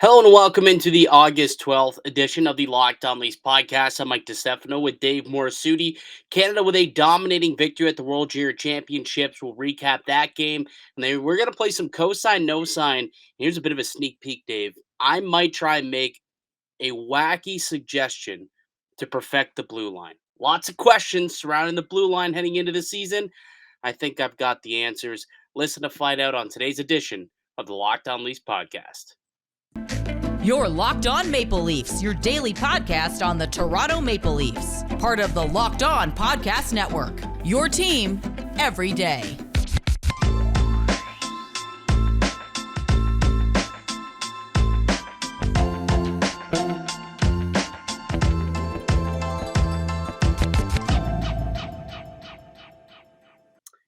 Hello and welcome into the August 12th edition of the Locked On Leafs podcast. I'm Mike DiStefano with Dave Morassutti. Canada with a dominating victory at the World Junior Championships. We'll recap that game. And then we're going to play some cosign, no sign. Here's a bit of a sneak peek, Dave. I might try and make a wacky suggestion to perfect the blue line. Lots of questions surrounding the blue line heading into the season. I think I've got the answers. Listen to find out on today's edition of the Locked On Leafs podcast. You're Locked On Maple Leafs, your daily podcast on the Toronto Maple Leafs. Part of the Locked On Podcast Network. Your team every day.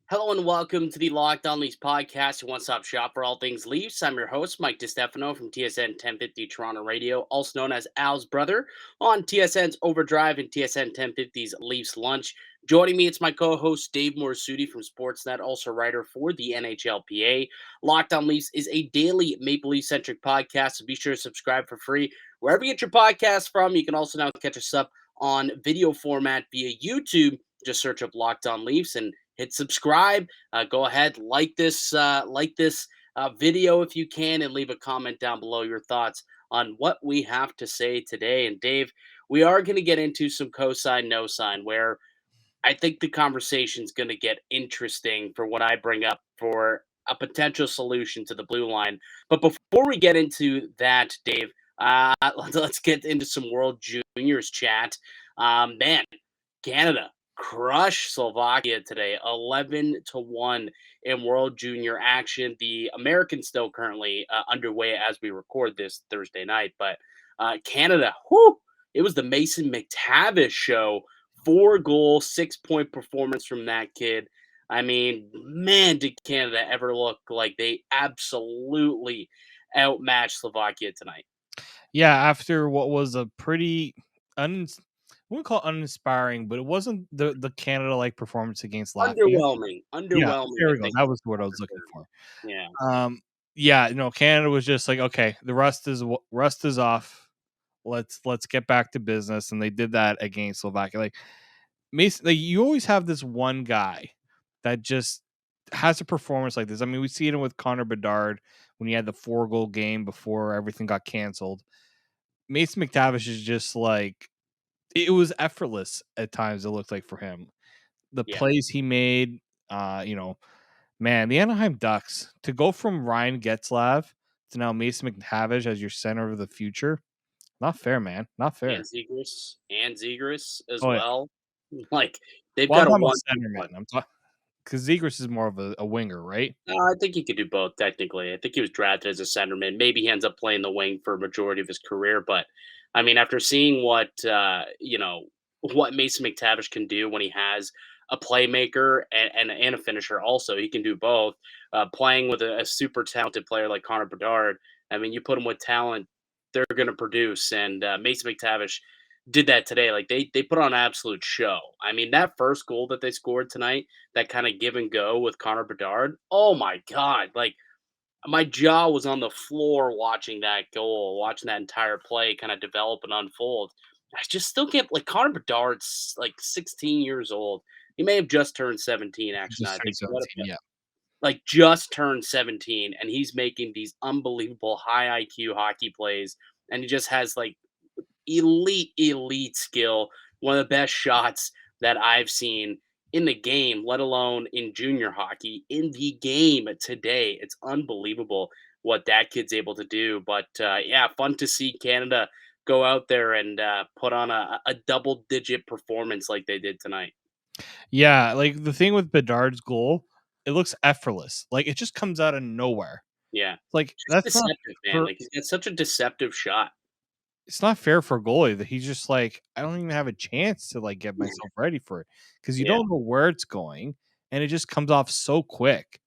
Hello and welcome to the Locked On Leafs podcast, a one-stop shop for all things Leafs. I'm your host, Mike DiStefano from TSN 1050 Toronto Radio, also known as Al's brother on TSN's Overdrive and TSN 1050's Leafs Lunch. Joining me, it's my co-host, Dave Morassutti from Sportsnet, also writer for the NHLPA. Locked On Leafs is a daily Maple Leaf-centric podcast, so be sure to subscribe for free wherever you get your podcast from. You can also now catch us up on video format via YouTube. Just search up Locked On Leafs and hit subscribe. Go ahead, like this video if you can, and leave a comment down below your thoughts on what we have to say today. And Dave, we are going to get into some cosign, no sign, where I think the conversation is going to get interesting for what I bring up for a potential solution to the blue line. But before we get into that, Dave, let's get into some World Juniors chat. Man, Canada crushed Slovakia today, 11-1 in World Junior action. The Americans still currently underway as we record this Thursday night, but Canada, it was the Mason McTavish show. 4-goal, 6-point performance from that kid. I mean, man, did Canada ever look like they absolutely outmatched Slovakia tonight. Yeah, after what was a pretty I wouldn't call it uninspiring, but it wasn't the Canada-like performance against Latvia. Underwhelming. Yeah, Underwhelming, there I we go. think. That was the word I was looking for. Yeah. Yeah, Canada was just like, okay, the rust is off. Let's get back to business, and they did that against Slovakia. Like Mason, like you always have this one guy that just has a performance like this. I mean, we see it with Connor Bedard when he had the 4-goal game before everything got canceled. Mason McTavish is just like it was effortless at times. It looked like for him, the Yeah. plays he made. Man, the Anaheim Ducks to go from Ryan Getzlaf to now Mason McTavish as your center of the future. Not fair, man. Not fair. And Zegras as Oh yeah. well. Like they've Well, I'm got a talking about one. centerman. I'm talking because Zegras is more of a winger, right? I think he could do both. Technically, I think he was drafted as a centerman. Maybe he ends up playing the wing for a majority of his career. But I mean, after seeing what Mason McTavish can do when he has a playmaker and a finisher, also he can do both. Playing with a super talented player like Connor Bedard, I mean, you put him with talent, they're going to produce. And Mason McTavish did that today. Like they put on an absolute show. I mean, that first goal that they scored tonight, that kind of give and go with Connor Bedard. Oh my God. Like my jaw was on the floor watching that goal, watching that entire play kind of develop and unfold. I just still can't like Connor Bedard's like 16 years old. He may have just turned 17, actually. Just I turned think 17, yeah. like just turned 17, and he's making these unbelievable high IQ hockey plays, and he just has like elite skill, one of the best shots that I've seen in the game, let alone in junior hockey, in the game today. It's unbelievable what that kid's able to do. But yeah, fun to see Canada go out there and put on a double-digit performance like they did tonight. Yeah, like the thing with Bedard's goal, it looks effortless. Like it just comes out of nowhere. Yeah. Like Just that's not deceptive, man. for Like he's got such a deceptive shot. it's not fair for a goalie that he's just like, I don't even have a chance to like get myself ready for it because you Yeah. don't know where it's going and it just comes off so quick.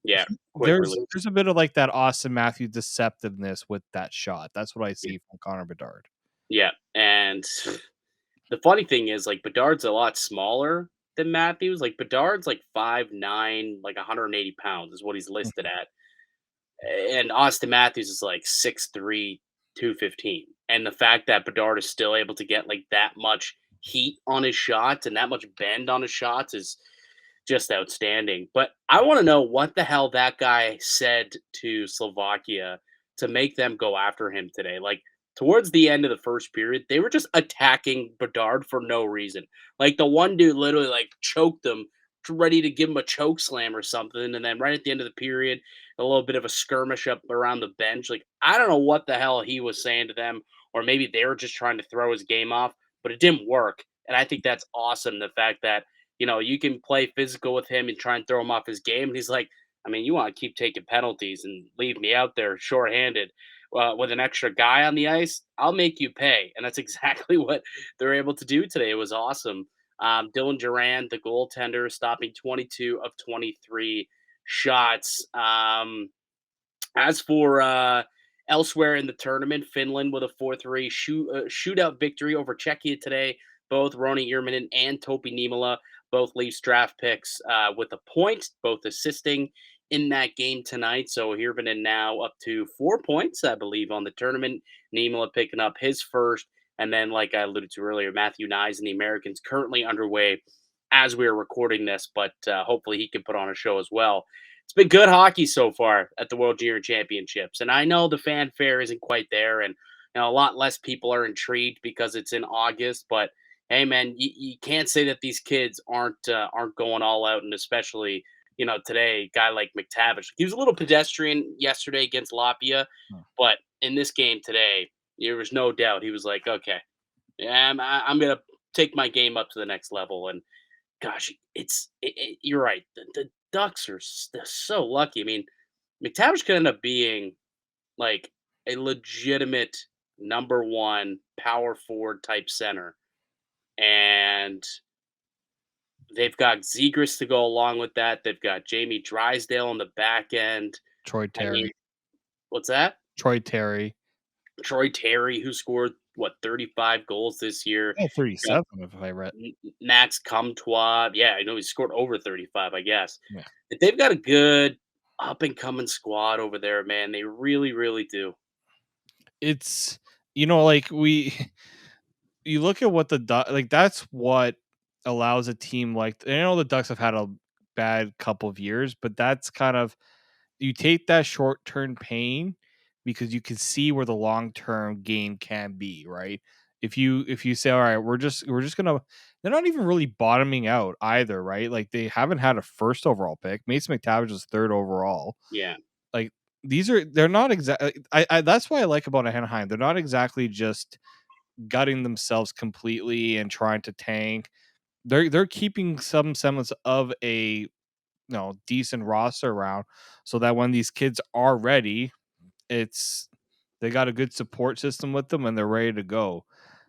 Yeah. Quick There's release. there's a bit of like that Austin Matthews deceptiveness with that shot. That's what I see from Connor Bedard. Yeah. And the funny thing is, like, Bedard's a lot smaller than Matthews. Like, Bedard's like 5'9", like 180 pounds is what he's listed at. and Austin Matthews is like 6'3", 215. And the fact that Bedard is still able to get like that much heat on his shots and that much bend on his shots is just outstanding. But I want to know what the hell that guy said to Slovakia to make them go after him today. Like towards the end of the first period, they were just attacking Bedard for no reason. Like the one dude literally like choked him, ready to give him a choke slam or something, and then right at the end of the period, a little bit of a skirmish up around the bench. Like I don't know what the hell he was saying to them, or maybe they were just trying to throw his game off, but it didn't work. And I think that's awesome. The fact that you can play physical with him and try and throw him off his game. And he's like, I mean, you want to keep taking penalties and leave me out there shorthanded with an extra guy on the ice? I'll make you pay. And that's exactly what they're able to do today. It was awesome. Dylan Durant, the goaltender, stopping 22 of 23 shots. As for elsewhere in the tournament, Finland with a 4-3 shootout victory over Czechia today. Both Roni Yrminen and Topi Niemelä, both Leafs draft picks with a point, both assisting in that game tonight. So Yrminen now up to 4 points, I believe, on the tournament. Niemelä picking up his first. And then, like I alluded to earlier, Matthew Nyes and the Americans currently underway as we are recording this, but hopefully he can put on a show as well. It's been good hockey so far at the World Junior Championships, and I know the fanfare isn't quite there, and a lot less people are intrigued because it's in August. But hey, man, you can't say that these kids aren't going all out, and especially today, a guy like McTavish, he was a little pedestrian yesterday against Latvia, but in this game today, there was no doubt he was like, okay, yeah, I'm gonna take my game up to the next level, and gosh, you're right. The Ducks are they're so lucky. I mean, McTavish could end up being like a legitimate number one power forward type center, and they've got Zegras to go along with that. They've got Jamie Drysdale on the back end. Troy I mean, Terry. what's that? Troy Terry. Troy Terry, who scored what 35 goals this year. Yeah, Got 37 if I read. Max Comtois. Yeah, I know he scored over 35, I guess. Yeah. But they've got a good up and coming squad over there, man. They really, really do. It's like you look at what like that's what allows a team like I know the Ducks have had a bad couple of years, but that's kind of you take that short-term pain because you can see where the long-term gain can be, right? If you say, all right, we're just gonna they're not even really bottoming out either, right? Like they haven't had a first overall pick. Mason McTavish was third overall. Yeah. Like they're not exactly I that's why I like about Anaheim. They're not exactly just gutting themselves completely and trying to tank. They're keeping some semblance of a decent roster around so that when these kids are ready, they got a good support system with them and they're ready to go.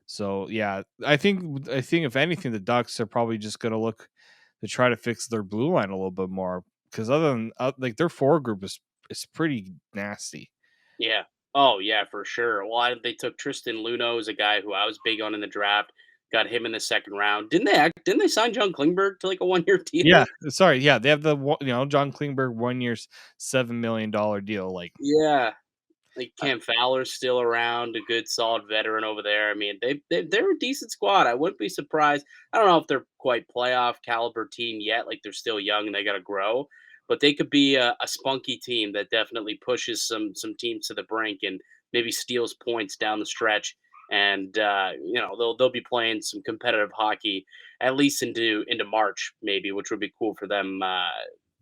So yeah, I think if anything, the Ducks are probably just gonna look to try to fix their blue line a little bit more because other than like their forward group is pretty nasty. Yeah. Oh, yeah, for sure. Well, they took Tristan Luneau as a guy who I was big on in the draft. Got him in the second round. Didn't they sign John Klingberg to like a 1-year Yeah, deal? sorry. Yeah, they have the John Klingberg 1 year $7 million deal. Like Yeah. Like Cam Fowler's still around, a good solid veteran over there. I mean, they're a decent squad. I wouldn't be surprised. I don't know if they're quite playoff caliber team yet. Like they're still young and they got to grow, but they could be a spunky team that definitely pushes some teams to the brink and maybe steals points down the stretch. And they'll be playing some competitive hockey at least into March maybe, which would be cool for them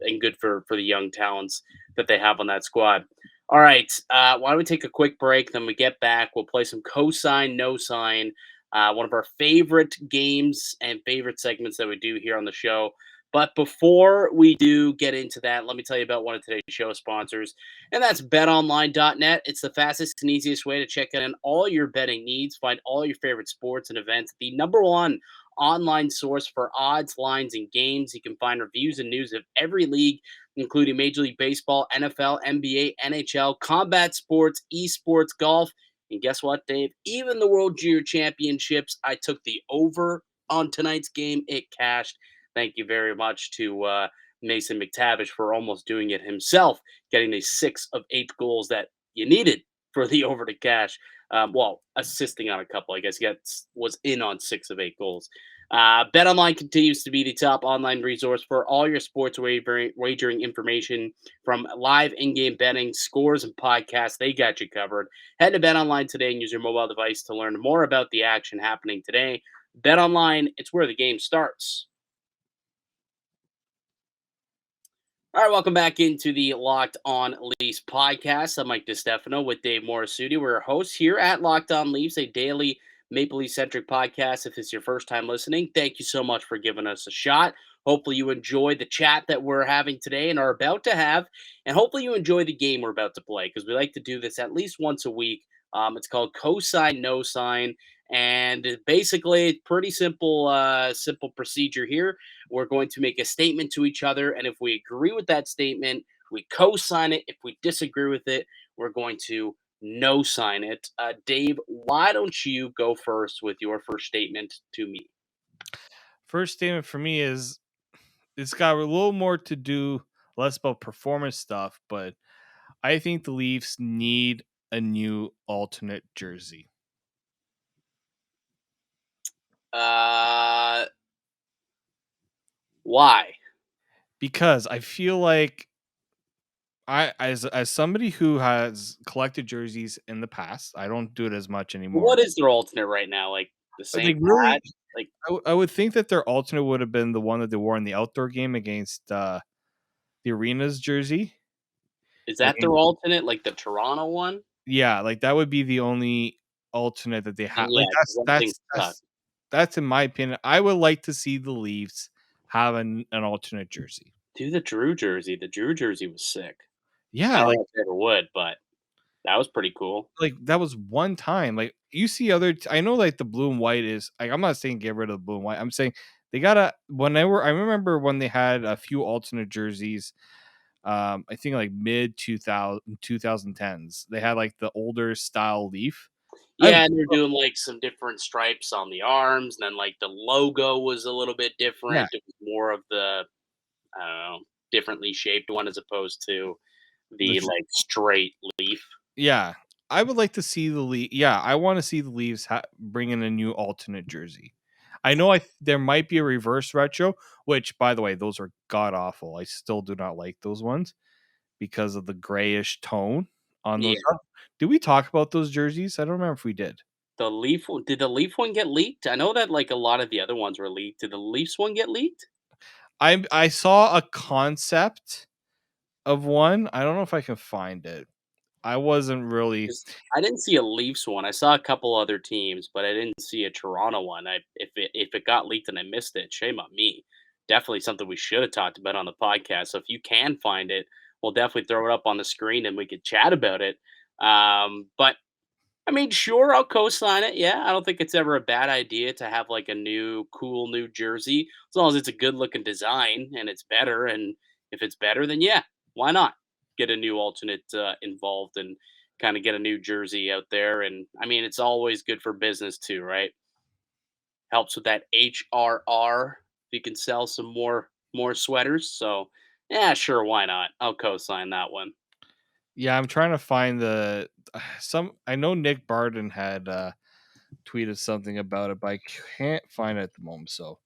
and good for the young talents that they have on that squad. All right. Why don't we take a quick break? Then we get back. We'll play some cosign, no sign, one of our favorite games and favorite segments that we do here on the show. But before we do get into that, let me tell you about one of today's show sponsors, and that's betonline.net. It's the fastest and easiest way to check in on all your betting needs. Find all your favorite sports and events. The number one online source for odds, lines, and games. You can find reviews and news of every league including Major League Baseball, NFL, NBA, NHL, combat sports, esports, golf. And guess what, Dave? Even the World Junior Championships, I took the over on tonight's game. It cashed. Thank you very much to Mason McTavish for almost doing it himself, getting a 6 of 8 goals that you needed for the over to cash. Well, assisting on a couple, I guess. He was in on 6 of 8 goals. BetOnline continues to be the top online resource for all your sports wagering information, from live in-game betting, scores, and podcasts. They got you covered. Head to BetOnline today and use your mobile device to learn more about the action happening today. BetOnline, it's where the game starts. All right, welcome back into the Locked On Leafs podcast. I'm Mike DiStefano with Dave Morassutti. We're hosts here at Locked On Leafs, a daily Maple Leaf centric podcast. If it's your first time listening, thank you so much for giving us a shot. Hopefully, you enjoy the chat that we're having today and are about to have, and hopefully, you enjoy the game we're about to play, because we like to do this at least once a week. It's called Cosign No Sign, and basically, pretty simple procedure here. We're going to make a statement to each other, and if we agree with that statement, we co-sign it. If we disagree with it, we're going to no sign it. Dave, why don't you go first with your first statement to me? First statement for me is it's got a little more to do, less about performance stuff, but I think the Leafs need a new alternate jersey. Why? Because I feel like as somebody who has collected jerseys in the past, I don't do it as much anymore. What is their alternate right now? Like the same Like really, patch? Like, I would think that their alternate would have been the one that they wore in the outdoor game against the Arenas jersey. is that their alternate? Like the Toronto one? Yeah, like that would be the only alternate that they And have. yeah, Like 'cause that thing sucks. that's in my opinion. I would like to see the Leafs have an alternate jersey. Do the Drew jersey. The Drew jersey was sick. I Yeah, don't like know if they ever would, but that was pretty cool. that was one time. Like you see I know like the blue and white is like I'm not saying get rid of the blue and white. I'm saying they gotta I remember when they had a few alternate jerseys. I think like mid 2010s. They had like the older style Leaf. I Yeah, and they're doing, like, some different stripes on the arms, and then, like, the logo was a little bit yeah, different. It was more of the, I don't know, differently shaped one as opposed to the the, like, straight leaf. Yeah, I would like to see the Yeah, I want to see the Leafs bring in a new alternate jersey. I know there might be a reverse retro, which, by the way, those are god awful. I still do not like those ones because of the grayish tone on those. Yeah. Did we talk about those jerseys? I don't remember if we did. The leaf one, did the leaf one get leaked? I know that, like, a lot of the other ones were leaked. Did the Leafs one get leaked? I saw a concept of one. I don't know if I can find it. I wasn't really. 'Cause I didn't see a Leafs one. I saw a couple other teams, but I didn't see a Toronto one. If it got leaked and I missed it, shame on me. Definitely something we should have talked about on the podcast. So if you can find it, we'll definitely throw it up on the screen and we could chat about it. But I mean, sure, I'll co-sign it. Yeah, I don't think it's ever a bad idea to have like a new, cool new jersey, as long as it's a good-looking design and it's better. And if it's better, then yeah, why not get a new alternate involved and kind of get a new jersey out there? And I mean, it's always good for business too, right? Helps with that HRR. If you can sell some more sweaters, so yeah, sure, why not? I'll co-sign that one. Yeah, I'm trying to find the some. I know Nick Barden had tweeted something about it, but I can't find it at the moment. So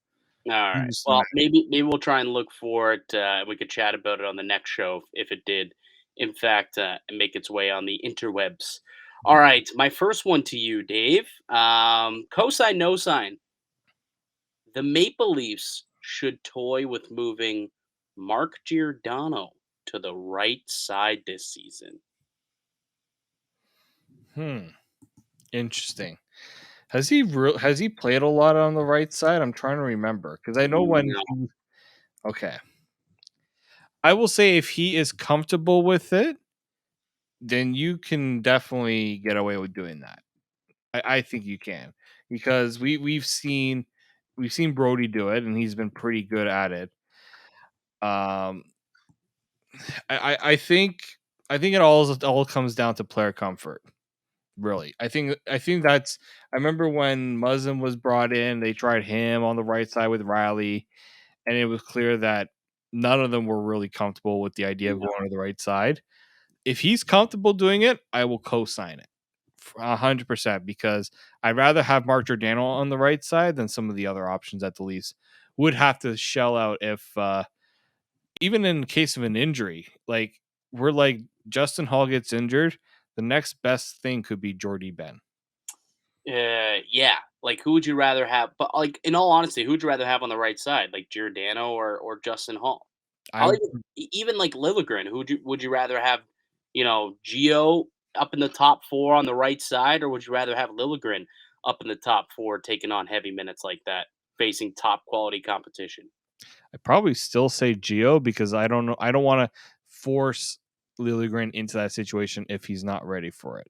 All I'm right. just Well, maybe we'll try and look for it. We could chat about it on the next show if it did, in fact, make its way on the interwebs. All right, my first one to you, Dave. Cosign, no sign. The Maple Leafs should toy with moving Mark Giordano to the right side this season. interesting. Has he played a lot on the right side? I'm trying to remember because I know when. No, Okay, I will say if he is comfortable with it, then you can definitely get away with doing that. I think you can because we've seen Brody do it and he's been pretty good at it. Um, I think it all comes down to player comfort. Really, I think that's. I remember when Muzzin was brought in, they tried him on the right side with Riley, and it was clear that none of them were really comfortable with the idea of going to the right side. If he's comfortable doing it, I will co-sign it 100% because I'd rather have Mark Giordano on the right side than some of the other options that the Leafs would have to shell out if even in case of an injury, like we're like Justin Hall gets injured, the next best thing could be Jordy Ben. Yeah. Like, who would you rather have? But like, in all honesty, who'd you rather have on the right side, like Giordano or Justin Hall? I I'll would even like Liljegren. Who would you rather have? Geo up in the top four on the right side, or would you rather have Liljegren up in the top four, taking on heavy minutes like that, facing top quality competition? I'd probably still say Geo because I don't know. I don't want to force Liljegren into that situation if he's not ready for it.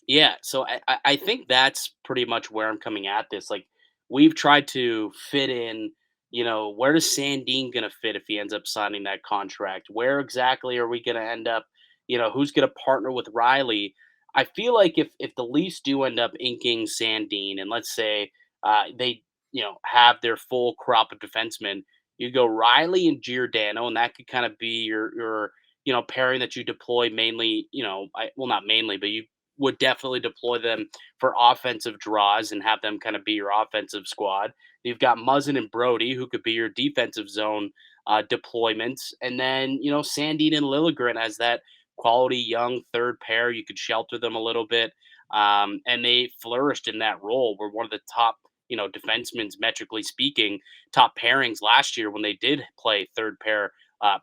Yeah, so I think that's pretty much where I'm coming at this. Like, we've tried to fit in, where is Sandin gonna fit if he ends up signing that contract? Where exactly are we gonna end up? Who's gonna partner with Riley? I feel like if the Leafs do end up inking Sandin, and let's say they have their full crop of defensemen, you go Riley and Giordano, and that could kind of be your pairing that you deploy mainly. Well, not mainly, but you would definitely deploy them for offensive draws and have them kind of be your offensive squad. You've got Muzzin and Brody, who could be your defensive zone deployments. And then, Sandine and Liljegren as that quality young third pair. You could shelter them a little bit. And they flourished in that role. Were one of the top, defensemen, metrically speaking, top pairings last year when they did play third pair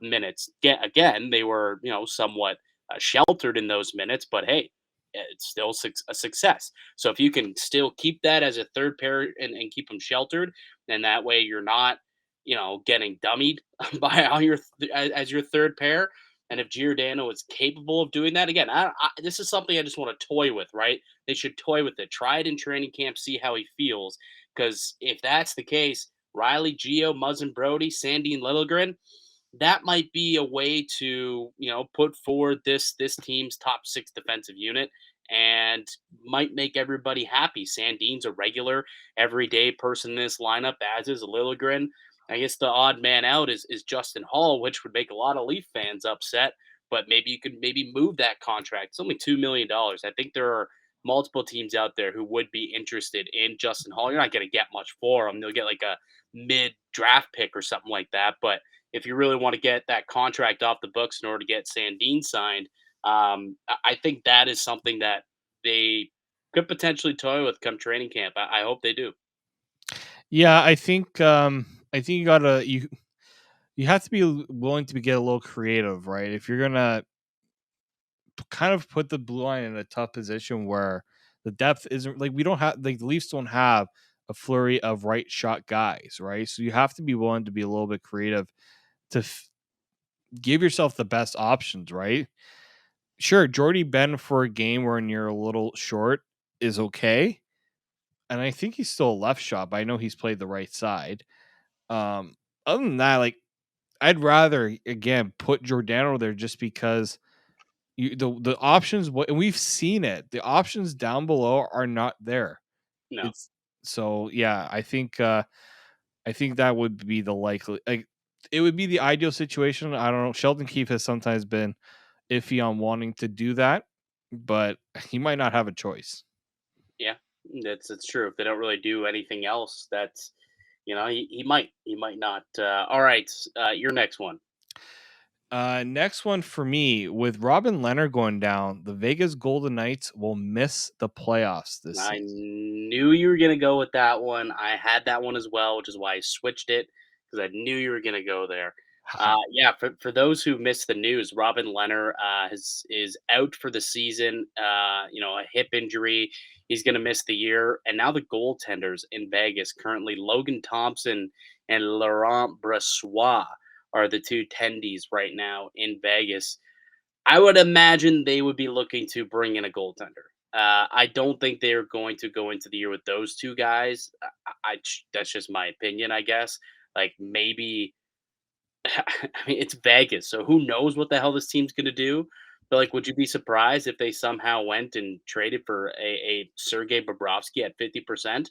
minutes. Again, they were, somewhat sheltered in those minutes, but hey, it's still a success. So if you can still keep that as a third pair and keep them sheltered, then that way you're not, getting dummied by all as your third pair. And if Giordano is capable of doing that, again, this is something I just want to toy with, right? They should toy with it. Try it in training camp, see how he feels. Because if that's the case, Riley, Geo, Muzzin, Brody, Sandine, Littlegren, that might be a way to put forward this team's top six defensive unit and might make everybody happy. Sandine's a regular everyday person in this lineup, as is Liljegren. I guess the odd man out is Justin Hall, which would make a lot of Leaf fans upset. But maybe you could move that contract. It's only $2 million. I think there are multiple teams out there who would be interested in Justin Hall. You're not going to get much for him. They'll get like a mid draft pick or something like that. But if you really want to get that contract off the books in order to get Sandine signed, I think that is something that they could potentially toy with come training camp. I hope they do. Yeah, I think you have to be willing to get a little creative, right? If you're gonna kind of put the blue line in a tough position where the depth isn't like we don't have like the Leafs don't have a flurry of right shot guys, right? So you have to be willing to be a little bit creative to give yourself the best options, right? Sure, Jordy Ben for a game where you're a little short is okay. And I think he's still a left shot, but I know he's played the right side. Other than that, like I'd rather again put Giordano there just because the options and we've seen it. The options down below are not there. No. It's so yeah, I think that would be the likely like it would be the ideal situation. I don't know. Sheldon Keefe has sometimes been iffy on wanting to do that, but he might not have a choice. Yeah, that's true. If they don't really do anything else, that's he might not. All right, your next one. Next one for me with Robin Lehner going down, the Vegas Golden Knights will miss the playoffs this I season. knew you were gonna go with that one. I had that one as well, which is why I switched it because I knew you were gonna go there. Yeah, for those who missed the news, Robin Lehner is out for the season. A hip injury. He's gonna miss the year. And now the goaltenders in Vegas, currently Logan Thompson and Laurent Brossoit, are the two tendies right now in Vegas. I would imagine they would be looking to bring in a goaltender. I don't think they're going to go into the year with those two guys. That's just my opinion, I guess. Like maybe, I mean, it's Vegas, so who knows what the hell this team's going to do? But like, would you be surprised if they somehow went and traded for a Sergei Bobrovsky at 50%?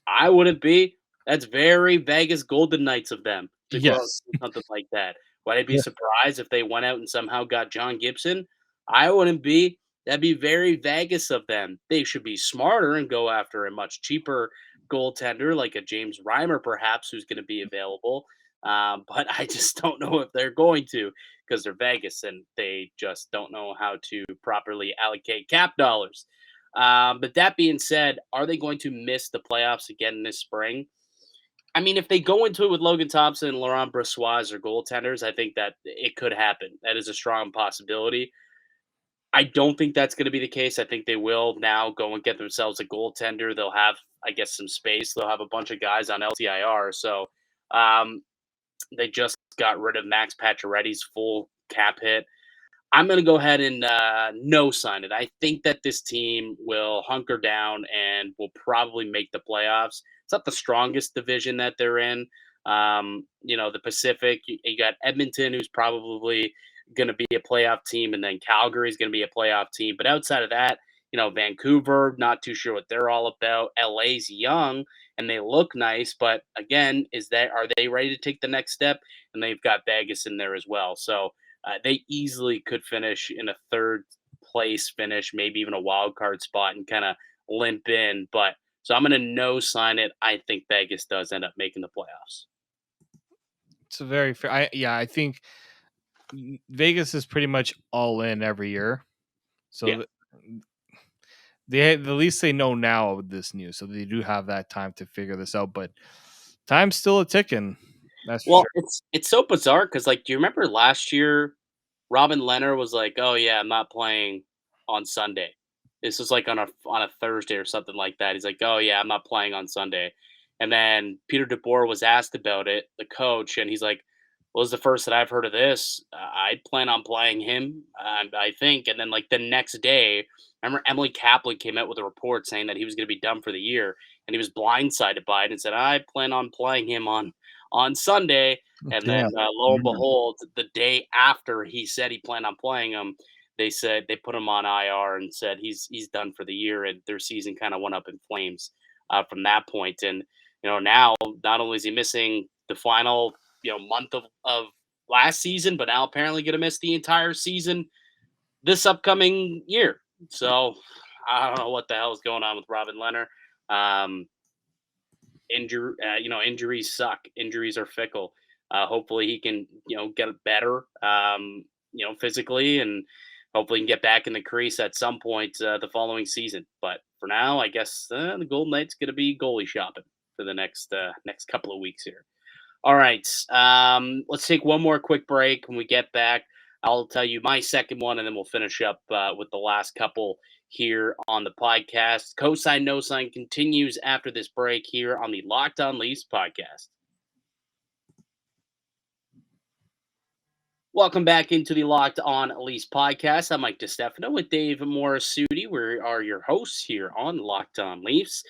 I wouldn't be. That's very Vegas Golden Knights of them to go out Yes. and do something like that. Would I be Yeah. surprised if they went out and somehow got John Gibson? I wouldn't be. That'd be very Vegas of them. They should be smarter and go after a much cheaper goaltender like a James Reimer, perhaps, who's going to be available. But I just don't know if they're going to because they're Vegas and they just don't know how to properly allocate cap dollars. But that being said, are they going to miss the playoffs again this spring? I mean, if they go into it with Logan Thompson and Laurent Brossoit as their goaltenders, I think that it could happen. That is a strong possibility. I don't think that's going to be the case. I think they will now go and get themselves a goaltender. They'll have, I guess, some space. They'll have a bunch of guys on LTIR. So um, they just got rid of Max Pacioretty's full cap hit. I'm going to go ahead and no sign it. I think that this team will hunker down and will probably make the playoffs. It's not the strongest division that they're in. The Pacific, you got Edmonton, who's probably going to be a playoff team, and then Calgary is going to be a playoff team. But outside of that, Vancouver, not too sure what they're all about. LA's young and they look nice, but again, are they ready to take the next step? And they've got Vegas in there as well. So they easily could finish in a third place finish, maybe even a wild card spot, and kind of limp in. But so I'm going to no sign it. I think Vegas does end up making the playoffs. It's a very fair. I think Vegas is pretty much all in every year. So Yeah. at least they know now of this news, so they do have that time to figure this out. But time's still a ticking. That's for Well, sure. it's so bizarre because like, do you remember last year Robin Lehner was like, "Oh yeah, I'm not playing on Sunday." This was like on a Thursday or something like that. He's like, "Oh yeah, I'm not playing on Sunday." And then Peter DeBoer was asked about it, the coach, and he's like, "Well, this is the first that I've heard of this. I plan on playing him, I think." And then like the next day, I remember Emily Kaplan came out with a report saying that he was going to be done for the year, and he was blindsided by it and said, "I plan on playing him on Sunday." And then, Yeah. lo and behold, the day after he said he planned on playing him, they said they put him on IR and said he's done for the year, and their season kind of went up in flames from that point. And now not only is he missing the final month of last season, but now apparently going to miss the entire season this upcoming year. So I don't know what the hell is going on with Robin Lehner. Um, Injuries suck. Injuries are fickle. Hopefully he can get better physically, and hopefully he can get back in the crease at some point the following season. But for now, I guess the Golden Knights going to be goalie shopping for the next couple of weeks here. All right, let's take one more quick break. When we get back, I'll tell you my second one, and then we'll finish up with the last couple here on the podcast. Cosign No Sign continues after this break here on the Locked On Leafs podcast. Welcome back into the Locked On Leafs podcast. I'm Mike DiStefano with Dave Morassutti. We are your hosts here on Locked On Leafs.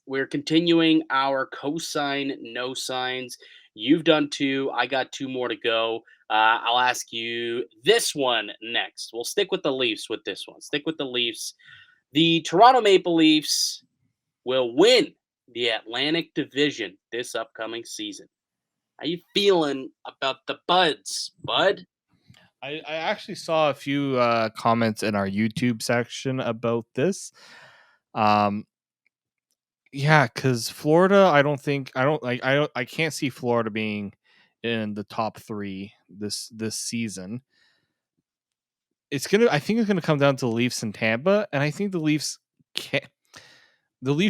We're continuing our cosign no signs. You've done two. I got two more to go. I'll ask you this one next. We'll stick with the Leafs with this one. Stick with the Leafs. The Toronto Maple Leafs will win the Atlantic Division this upcoming season. How you feeling about the Buds, bud? I actually saw a few comments in our YouTube section about this. Yeah, because Florida, I can't see Florida being in the top three this season. I think it's gonna come down to the Leafs and Tampa, and I think the Leafs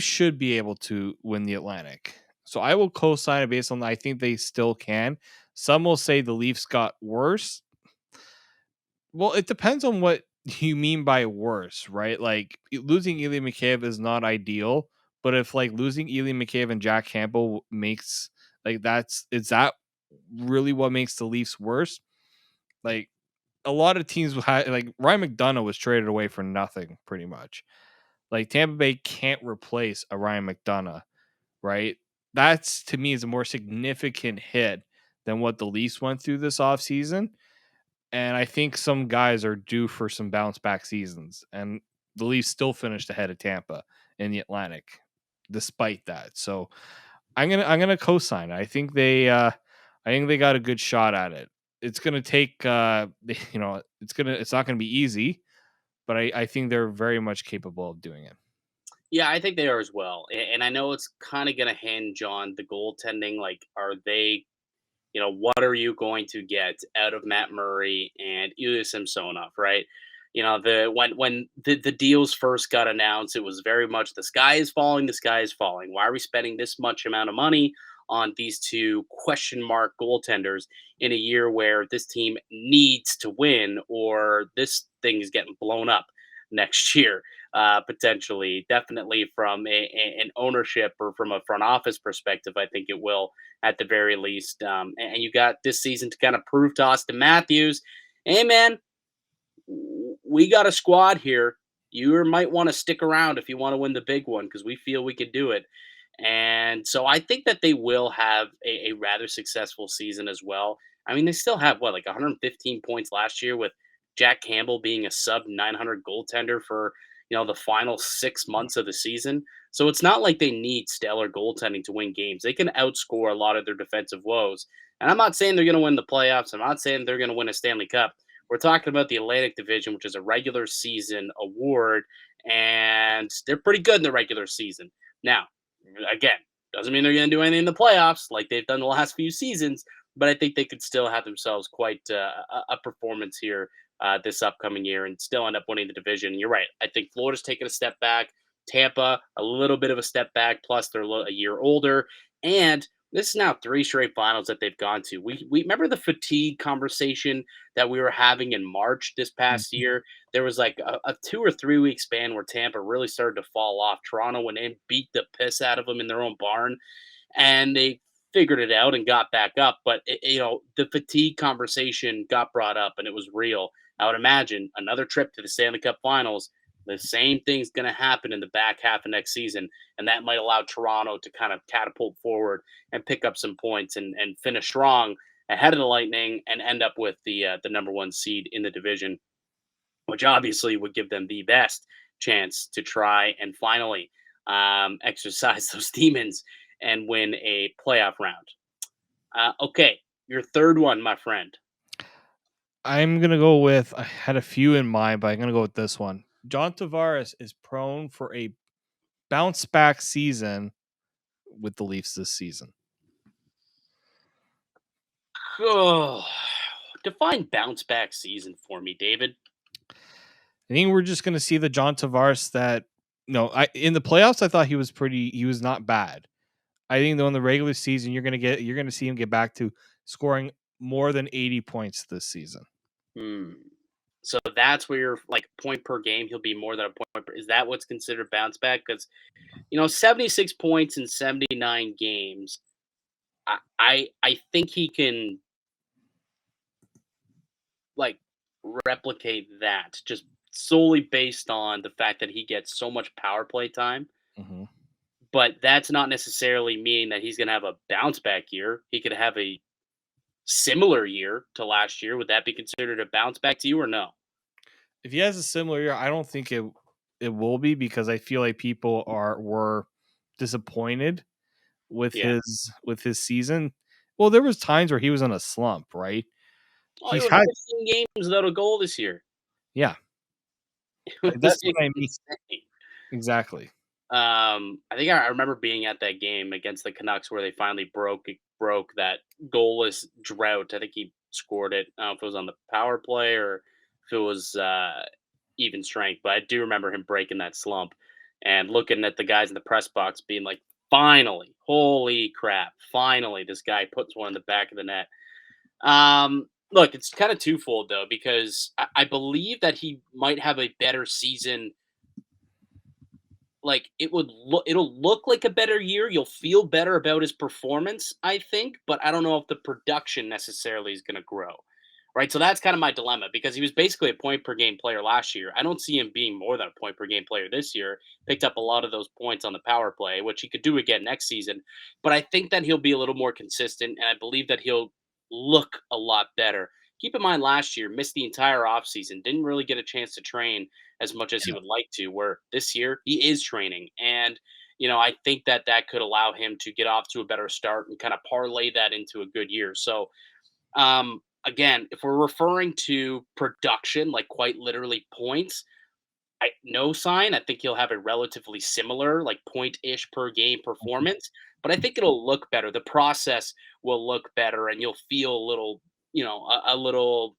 should be able to win the Atlantic. So I will co-sign it based on I think they still can. Some will say the Leafs got worse. Well, it depends on what you mean by worse, right? Like losing Eli McCabe is not ideal, but if like losing Eli McCabe and Jack Campbell makes is that really what makes the Leafs worse? Like a lot of teams like Ryan McDonough was traded away for nothing, pretty much. Like Tampa Bay can't replace a Ryan McDonough, right? That's to me is a more significant hit than what the Leafs went through this offseason. And I think some guys are due for some bounce back seasons. And the Leafs still finished ahead of Tampa in the Atlantic, despite that. So I'm gonna co-sign. I think I think they got a good shot at it. It's gonna take, it's not gonna be easy, but I think they're very much capable of doing it. Yeah, I think they are as well. And I know it's kind of going to hinge on the goaltending. Like, are they, what are you going to get out of Matt Murray and Ilya Samsonov, right? The deals first got announced, it was very much the sky is falling, the sky is falling. Why are we spending this much amount of money on these two question mark goaltenders in a year where this team needs to win, or this thing is getting blown up next year? Potentially, definitely from an ownership or from a front office perspective, I think it will at the very least. And you got this season to kind of prove to Austin Matthews, hey man, we got a squad here. You might want to stick around if you want to win the big one because we feel we could do it. And so I think that they will have a rather successful season as well. I mean, they still have what, like 115 points last year with Jack Campbell being a sub 900 goaltender for, the final 6 months of the season. So it's not like they need stellar goaltending to win games. They can outscore a lot of their defensive woes. And I'm not saying they're going to win the playoffs. I'm not saying they're going to win a Stanley Cup. We're talking about the Atlantic Division, which is a regular season award, and they're pretty good in the regular season. Now, again, doesn't mean they're going to do anything in the playoffs like they've done the last few seasons, but I think they could still have themselves quite a performance here this upcoming year and still end up winning the division. You're right. I think Florida's taken a step back. Tampa, a little bit of a step back. Plus, they're a year older. And this is now 3 straight finals that they've gone to. We remember the fatigue conversation that we were having in March this past Mhm. year. There was like a 2 or 3 week span where Tampa really started to fall off. Toronto went in, beat the piss out of them in their own barn, and they figured it out and got back up. But the fatigue conversation got brought up, and it was real. I would imagine another trip to the Stanley Cup Finals. The same thing's going to happen in the back half of next season, and that might allow Toronto to kind of catapult forward and pick up some points and finish strong ahead of the Lightning and end up with the number one seed in the division, which obviously would give them the best chance to try and finally exercise those demons and win a playoff round. Okay, your third one, my friend. I'm gonna go with I had a few in mind, but I'm gonna go with this one. John Tavares is prone for a bounce back season with the Leafs this season. Oh, define bounce back season for me, David. I think we're just gonna see the John Tavares that I in the playoffs I thought he was not bad. I think though in the regular season you're gonna see him get back to scoring more than 80 points this season. Hmm. So that's where you're like point per game. He'll be more than a point. Is that what's considered bounce back? Because 76 points in 79 games. I think he can like replicate that just solely based on the fact that he gets so much power play time. Mhm. But that's not necessarily mean that he's going to have a bounce back year. He could have a similar year to last year. Would that be considered a bounce back to you or no? If he has a similar year, I don't think it will be because I feel like people were disappointed Yeah. with his season. Well, there was times where he was in a slump, right? Oh, he He's went had 15 games without a goal this year. yeah, It was that's what I mean. insane. Exactly. I think I remember being at that game against the Canucks where they finally broke that goalless drought. I think he scored it. I don't know if it was on the power play or if it was even strength, but I do remember him breaking that slump and looking at the guys in the press box being like, "Finally, holy crap! Finally, this guy puts one in the back of the net." Look, it's kind of twofold though because I believe that he might have a better season, like it'll look like a better year. You'll feel better about his performance, I think, but I don't know if the production necessarily is going to grow. Right? So that's kind of my dilemma because he was basically a point per game player last year. I don't see him being more than a point per game player this year. Picked up a lot of those points on the power play, which he could do again next season. But I think that he'll be a little more consistent and I believe that he'll look a lot better. Keep in mind last year missed the entire offseason, didn't really get a chance to train as much as he would like to, where this year he is training. And I think that could allow him to get off to a better start and kind of parlay that into a good year. So, again, if we're referring to production, like quite literally points, no sign. I think he'll have a relatively similar, like point-ish per game performance, but I think it'll look better. The process will look better, and you'll feel a little, a little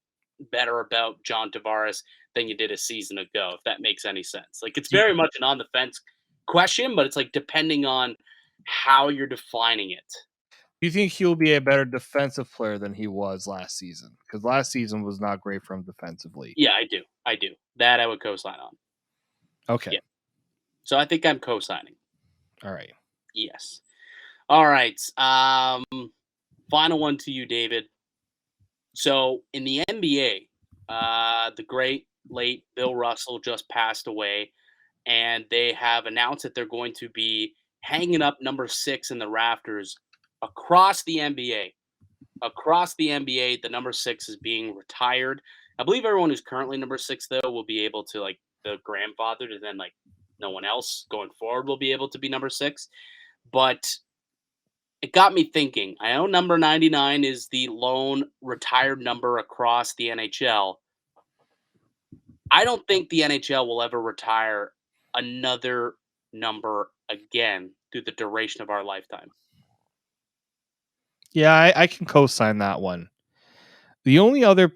better about John Tavares than you did a season ago, if that makes any sense. Like it's Do you, very much an on the fence question, but it's like depending on how you're defining it. do you think he'll be a better defensive player than he was last season? Because last season was not great for him defensively. Yeah, I do. I do. That I would co-sign on. Okay. Yeah. So I think I'm co-signing. All right. Yes. All right. Final one to you, David. So in the NBA, the great late Bill Russell just passed away, and they have announced that they're going to be hanging up number 6 in the rafters across the NBA. Across the NBA, the number 6 is being retired. I believe everyone who's currently number 6 though will be able to, like, the grandfather, to then, like, no one else going forward will be able to be number 6. But it got me thinking. I know number 99 is the lone retired number across the NHL. I don't think the NHL will ever retire another number again through the duration of our lifetime. Yeah, I can co-sign that one. The only other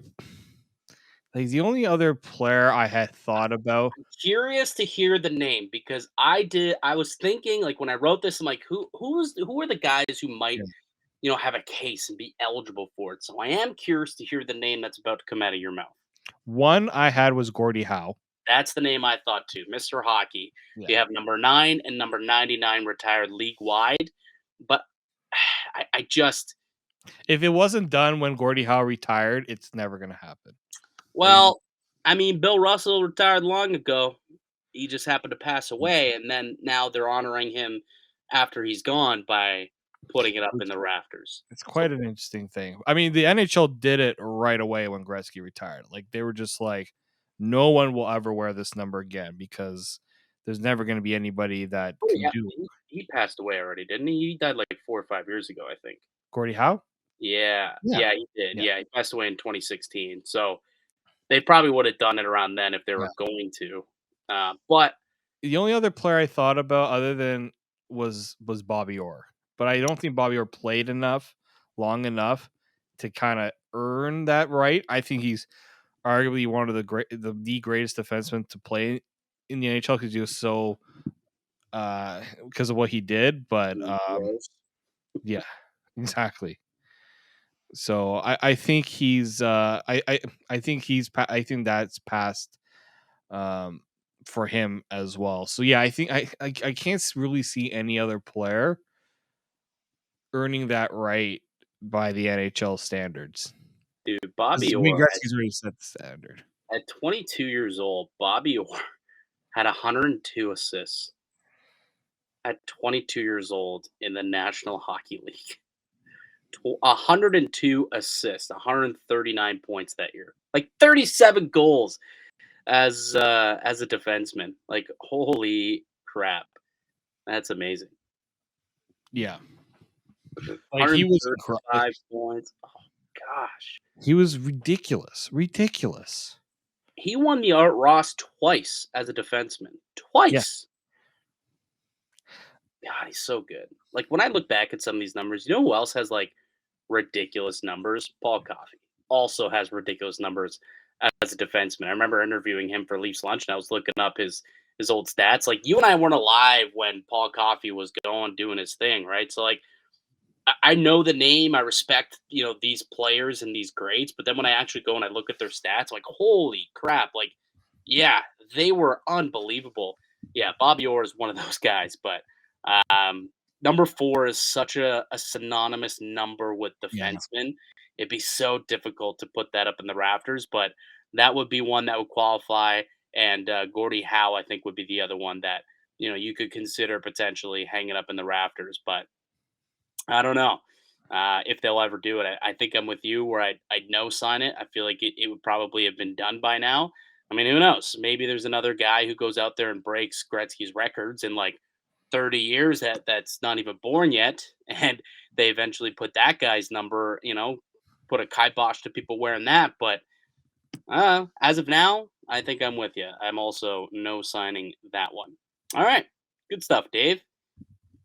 player I had thought about. Curious to hear the name because I was thinking, like, when I wrote this, I'm like, who are the guys who might, Yeah. have a case and be eligible for it. So I am curious to hear the name that's about to come out of your mouth. One I had was Gordie Howe. That's the name I thought too, Mr. Hockey. Yeah. You have number 9 and number 99 retired league wide, but I just If it wasn't done when Gordie Howe retired, it's never gonna happen. well, I mean, Bill Russell retired long ago. He just happened to pass away, and then now they're honoring him after he's gone by putting it up in Which the rafters. It's So quite an interesting thing. I mean, the NHL did it right away when Gretzky retired. Like they were just like, no one will ever wear this number again because there's never going to be anybody that oh, can yeah, do he passed away already, didn't he? He died like 4 or 5 years ago, I think. Gordie Howe. Yeah, Yeah, yeah, he did. yeah, Yeah, he passed away in 2016. So they probably would have done it around then if they yeah. were going to. But The only other player I thought about other than was Bobby Orr, but I don't think Bobby Orr played long enough to kind of earn that right. I think he's arguably one of the greatest defensemen to play in the NHL because he was so because of what he did. But yeah, exactly. So I think he's I think I think that's passed for him as well. So yeah, I think I can't really see any other player earning that right by the NHL standards. dude, 'Cause Bobby Wayne Orr Gretzky's already set the standard. at 22 years old, Bobby Orr had 102 assists at 22 years old in the National Hockey League. 102 assists, 139 points that year. Like 37 goals as a defenseman. Like holy crap. That's amazing. Yeah, like he was 135 points. Oh gosh. he was ridiculous. He won the Art Ross twice as a defenseman. Yeah, Twice. God, he's so good. Like when I look back at some of these numbers, you know who else has like ridiculous numbers? Paul Coffey also has ridiculous numbers as a defenseman. I remember interviewing him for Leafs Lunch, and I was looking up his old stats. Like you and I weren't alive when Paul Coffey was going doing his thing, right? So like I know the name, I respect these players and these greats, but then when I actually go and I look at their stats, I'm like holy crap! Like yeah, they were unbelievable. Yeah, Bobby Orr is one of those guys, but number 4 is such a synonymous number with yeah, defensemen. It'd be so difficult to put that up in the rafters, but that would be one that would qualify. And Gordie Howe, I think, would be the other one that you could consider potentially hanging up in the rafters. But I don't know if they'll ever do it. I think I'm with you where I'd no sign it. I feel like it would probably have been done by now. I mean, who knows? Maybe there's another guy who goes out there and breaks Gretzky's records and like 30 years that's not even born yet, and they eventually put that guy's number, put a kibosh to people wearing that. But as of now, I think I'm with you. I'm also no signing that one. All right, good stuff, Dave.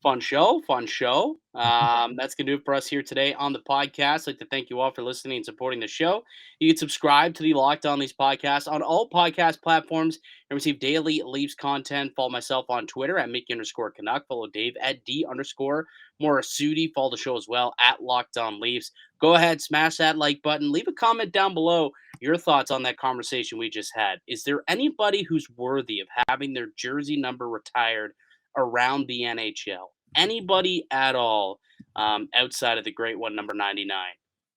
Fun show, fun show. That's going to do it for us here today on the podcast. I'd like to thank you all for listening and supporting the show. You can subscribe to the Locked On Leafs podcast on all podcast platforms and receive daily Leafs content. Follow myself on Twitter at Mickey_Canuck. Follow Dave at D_Morassutti. Follow the show as well at Locked On Leafs. Go ahead, smash that like button. Leave a comment down below your thoughts on that conversation we just had. Is there anybody who's worthy of having their jersey number retired around the NHL? Anybody at all outside of the great one, number 99?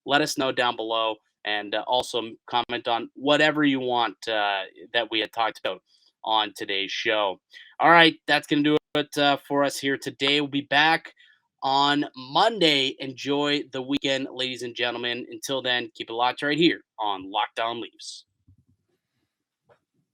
Let us know down below, and also comment on whatever you want that we had talked about on today's show. All right, that's going to do it for us here today. We'll be back on Monday. Enjoy the weekend, ladies and gentlemen. Until then, keep it locked right here on Locked On Leafs.